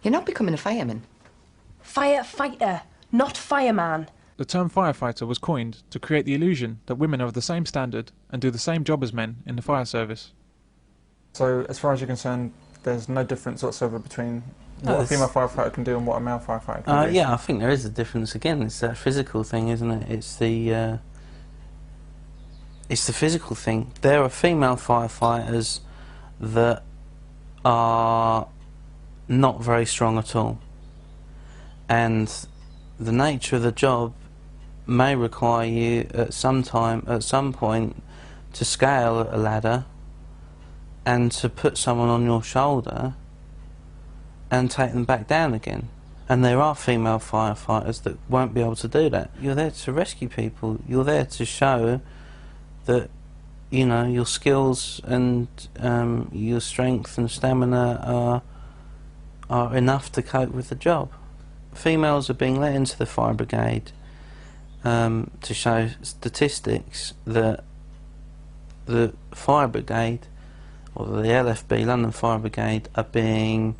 You're not becoming a fireman. Firefighter, not fireman. The term firefighter was coined to create the illusion that women are of the same standard and do the same job as men in the fire service. So, as far as you're concerned, there's no difference whatsoever between what a female firefighter can do and what a male firefighter can do? Yeah, I think there is a difference. Again, it's that physical thing, isn't it? It's the physical thing. There are female firefighters that are not very strong at all, and the nature of the job may require you at some point to scale a ladder and to put someone on your shoulder and take them back down again. And there are female firefighters that won't be able to do that. You're there to rescue people. You're there to show that, you know, your skills and your strength and stamina are enough to cope with the job. Females are being let into the fire brigade to show statistics that the fire brigade, or the LFB, London Fire Brigade, are being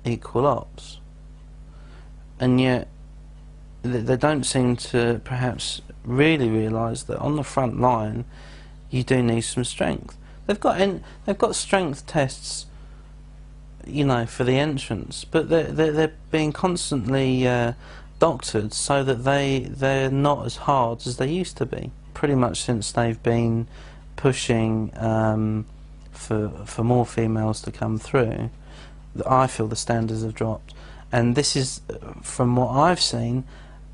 equal ops, and yet they don't seem to perhaps really realise that on the front line you do need some strength. They've got strength tests, you know, for the entrance, but they're being constantly doctored so that they're not as hard as they used to be. Pretty much since they've been pushing for more females to come through, I feel the standards have dropped. And this is from what I've seen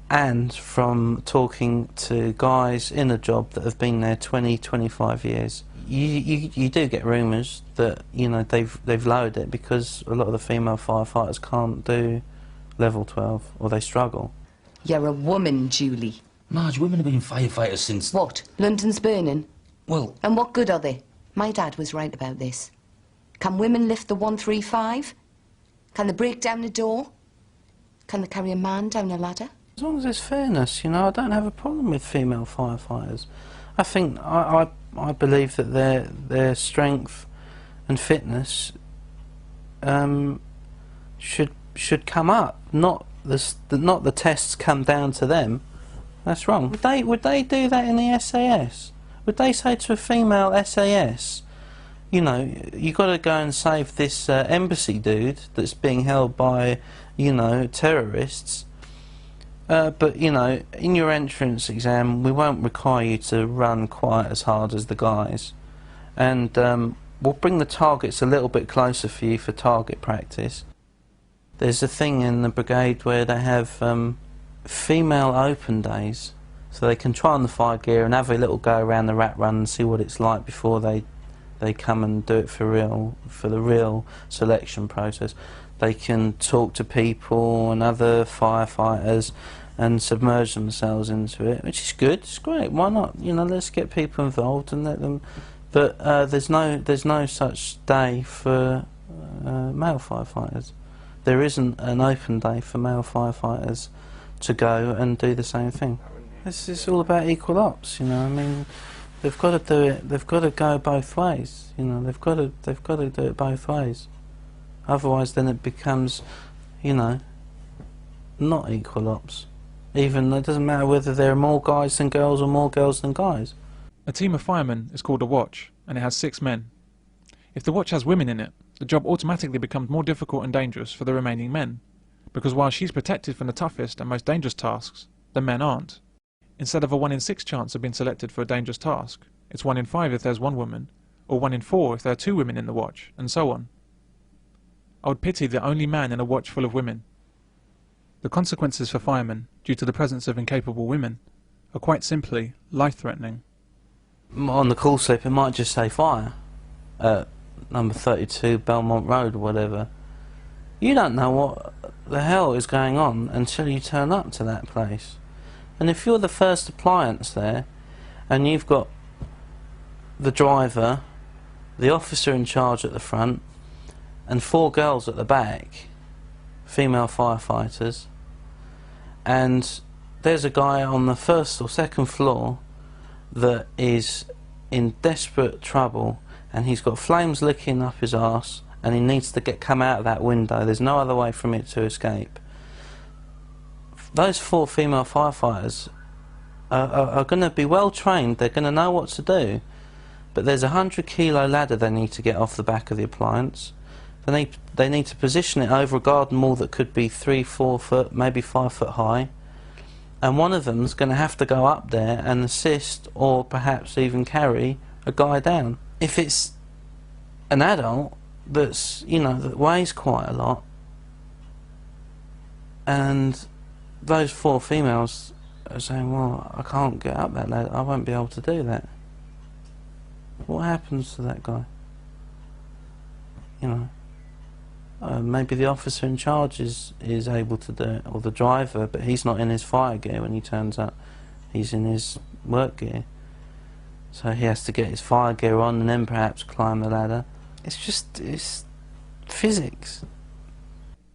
and from talking to guys in a job that have been there 20-25 years. You do get rumours that, you know, they've lowered it because a lot of the female firefighters can't do level 12, or they struggle. You're a woman, Julie. Marge, women have been firefighters since... What? London's burning? Well... And what good are they? My dad was right about this. Can women lift the 135? Can they break down a door? Can they carry a man down a ladder? As long as there's fairness, you know, I don't have a problem with female firefighters. I think, I believe that their strength and fitness should come up, not the tests come down to them. That's wrong. Would they do that in the SAS? Would they say to a female SAS, you know, you got to go and save this embassy dude that's being held by, you know, terrorists, but, you know, in your entrance exam we won't require you to run quite as hard as the guys, and we'll bring the targets a little bit closer for you for target practice. There's a thing in the brigade where they have female open days, so they can try on the fire gear and have a little go around the rat run and see what it's like before they come and do it for real, for the real selection process. They can talk to people and other firefighters and submerge themselves into it, which is good. It's great. Why not? You know, let's get people involved and let them. But there's no such day for male firefighters. There isn't an open day for male firefighters to go and do the same thing. This is all about equal ops, you know. I mean, they've got to do it. They've got to go both ways, you know. They've got to do it both ways. Otherwise, then it becomes, you know, not equal ops. Even it doesn't matter whether there are more guys than girls or more girls than guys. A team of firemen is called a watch, and it has 6 men. If the watch has women in it, the job automatically becomes more difficult and dangerous for the remaining men, because while she's protected from the toughest and most dangerous tasks, the men aren't. Instead of a 1 in 6 chance of being selected for a dangerous task, it's 1 in 5 if there's 1 woman, or 1 in 4 if there are 2 women in the watch, and so on. I would pity the only man in a watch full of women. The consequences for firemen, due to the presence of incapable women, are quite simply life-threatening. On the call slip it might just say fire at number 32 Belmont Road or whatever. You don't know what the hell is going on until you turn up to that place. And if you're the first appliance there, and you've got the driver, the officer in charge at the front, and 4 girls at the back, female firefighters, and there's a guy on the 1st or 2nd floor that is in desperate trouble, and he's got flames licking up his arse and he needs to come out of that window. There's no other way from it to escape. Those 4 female firefighters are going to be well trained. They're going to know what to do. But there's a 100-kilo ladder they need to get off the back of the appliance. They need to position it over a garden wall that could be 3-4 foot, maybe 5 foot high. And one of them's going to have to go up there and assist, or perhaps even carry, a guy down. If it's an adult that's, you know, that weighs quite a lot, and those 4 females are saying, well, I can't get up that ladder, I won't be able to do that. What happens to that guy? You know, maybe the officer in charge is able to do it, or the driver, but he's not in his fire gear when he turns up. He's in his work gear. So he has to get his fire gear on and then perhaps climb the ladder. It's physics.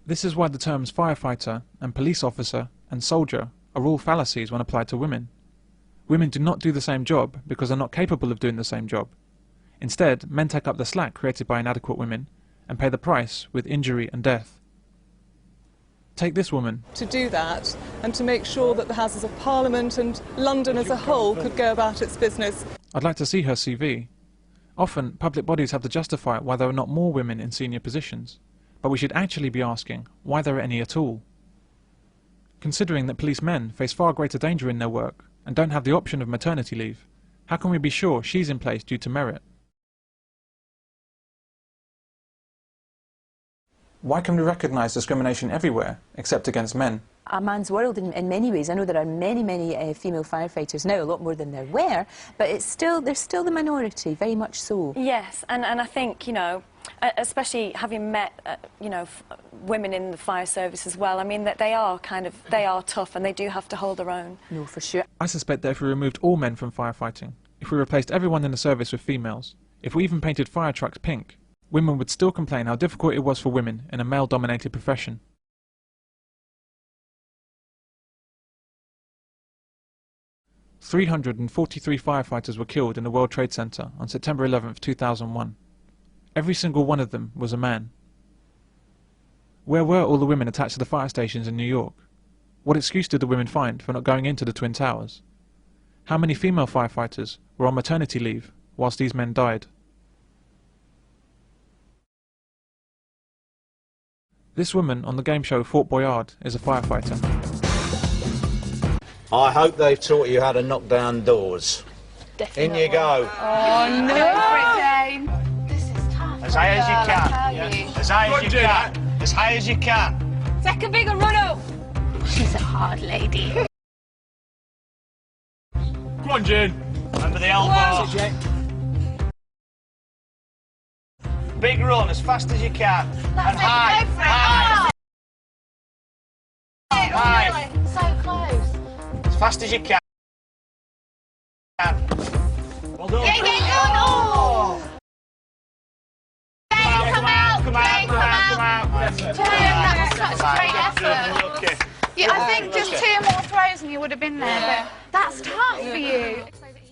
This is why the terms firefighter and police officer and soldier are all fallacies when applied to women. Women do not do the same job because they're not capable of doing the same job. Instead, men take up the slack created by inadequate women and pay the price with injury and death. Take this woman. To do that and to make sure that the Houses of Parliament and London as a whole could go about its business. I'd like to see her CV. Often, public bodies have to justify why there are not more women in senior positions, but we should actually be asking why there are any at all. Considering that policemen face far greater danger in their work and don't have the option of maternity leave, how can we be sure she's in place due to merit? Why can we recognise discrimination everywhere, except against men? A man's world in many ways. I know there are many female firefighters now, a lot more than there were, but they're still the minority, very much so. Yes, and I think, you know, especially having met, you know, women in the fire service as well, I mean, that they are tough and they do have to hold their own. No, for sure. I suspect that if we removed all men from firefighting, if we replaced everyone in the service with females, if we even painted fire trucks pink, women would still complain how difficult it was for women in a male-dominated profession. "343 firefighters were killed in the World Trade Center on September 11th, 2001. Every single one of them was a man. Where were all the women attached to the fire stations in New York? What excuse did the women find for not going into the Twin Towers? How many female firefighters were on maternity leave whilst these men died? This woman on the game show Fort Boyard is a firefighter. I hope they've taught you how to knock down doors. Definitely. In you go. Oh no! This is tough. As high as you can. As high as you can. As high as you can. Take a bigger run up. She's a hard lady. Come on, June. Remember the elbow. Big run, as fast as you can. And high. High. High. So close. As fast as you can. Well done. Oh. Come out. Come out. That was such a great effort. Yeah, I think just 2 more throws and you would have been there, but that's tough for you.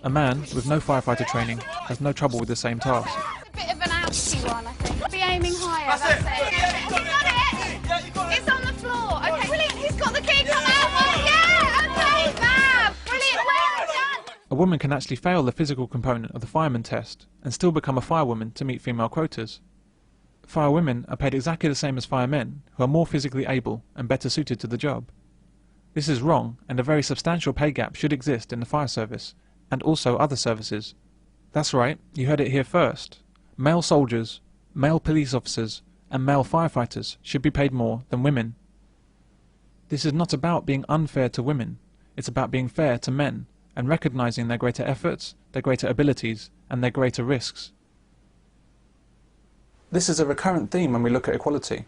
A man with no firefighter training has no trouble with the same task. A bit of an ouchy one, I think. Be aiming higher, that's it. You got it! It's on the floor. Okay, brilliant. Who's got the key? Come out! Yeah! Okay, fab! Brilliant, well done! A woman can actually fail the physical component of the fireman test and still become a firewoman to meet female quotas. Firewomen are paid exactly the same as firemen, who are more physically able and better suited to the job. This is wrong, and a very substantial pay gap should exist in the fire service, and also other services. That's right, you heard it here first. Male soldiers, male police officers, and male firefighters should be paid more than women. This is not about being unfair to women, it's about being fair to men, and recognizing their greater efforts, their greater abilities, and their greater risks. This is a recurrent theme when we look at equality.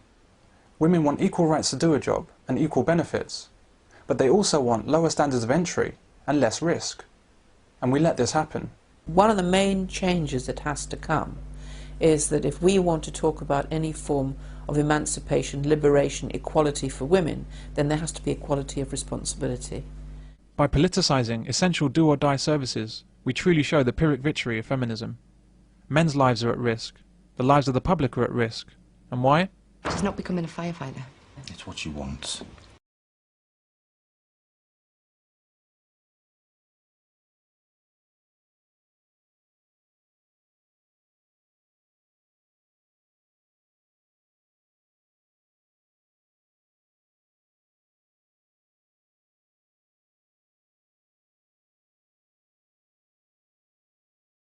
Women want equal rights to do a job and equal benefits, but they also want lower standards of entry and less risk. And we let this happen. One of the main changes that has to come is that if we want to talk about any form of emancipation, liberation, equality for women, then there has to be equality of responsibility. By politicising essential do-or-die services, we truly show the Pyrrhic victory of feminism. Men's lives are at risk, the lives of the public are at risk, And why? She's not becoming a firefighter. It's what she wants.